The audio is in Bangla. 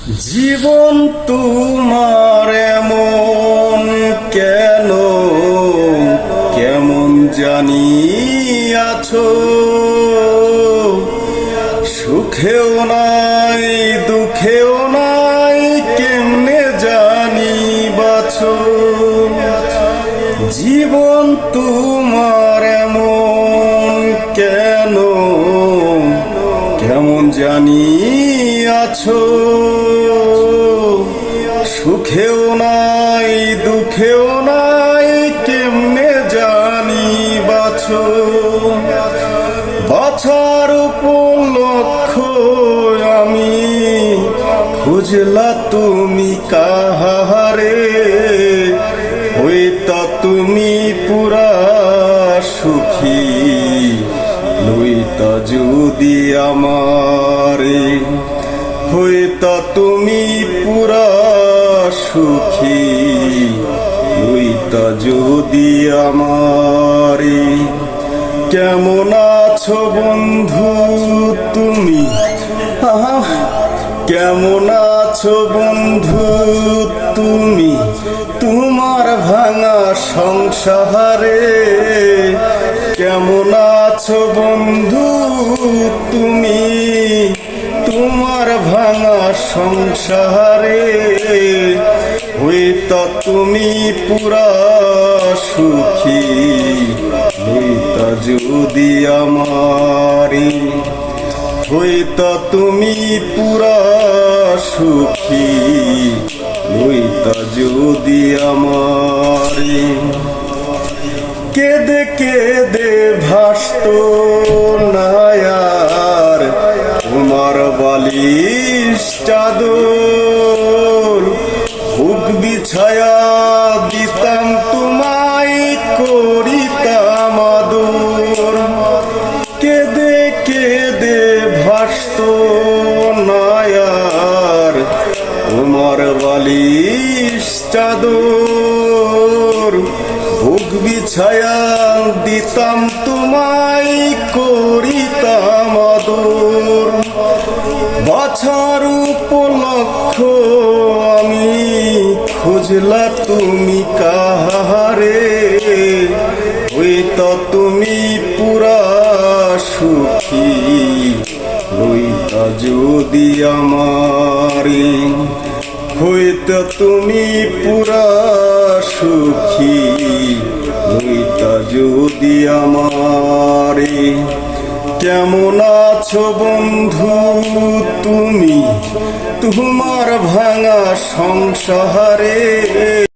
জীবন তোমার এমন কেন, কেমন জানি আছো, সুখেও নাই দুঃখেও নাই, কেমনে জানি বাছো। জীবন তোমার এমন কেন, কেমন জানি আছো, সুখেও নাই দুঃখেও নাই, কেমনে জানি বাছো। বাছার উপলক্ষ আমি খুঁজলা তুমি কাহারে, হইতা তুমি পুরা সুখী, লইতা যদি আমারে। হইতা তুমি পুরা সুখী, লইতা যদি আমারে। কেমন আছো বন্ধু তুমি, কেমন আছো বন্ধু তুমি, তোমার ভাঙা সংসারে। কেমন আছো বন্ধু তুমি, তোমার ভাঙা সংসারে। হইতা তুমি পুরা সুখী, লইতা যদি আমারে। হইতা তুমি পুরা সুখী, লইতা যদি আমারে। কেদে কেদে ভাসত নায়ার তোমার বালিশ চাদর, বুক বিছায়া দিতাম তোমায়, করিতাম আদর। কেদে কেদে ভাসত নায়ার তোমার বালিশ চাদর, বুক বিছায়া দিতাম তোমায়, করিতাম আদর। বাছার উপলক্ষ আমি খুঁজলা তুমি কাহারে, হইতা তুমি পুরা সুখী, লইতা যদি আমারে। হইতা তুমি পুরা সুখী, লইতা যদি আমারে। কেমন আছো বন্ধু তুমি, তোমার ভাঙা সংসারে।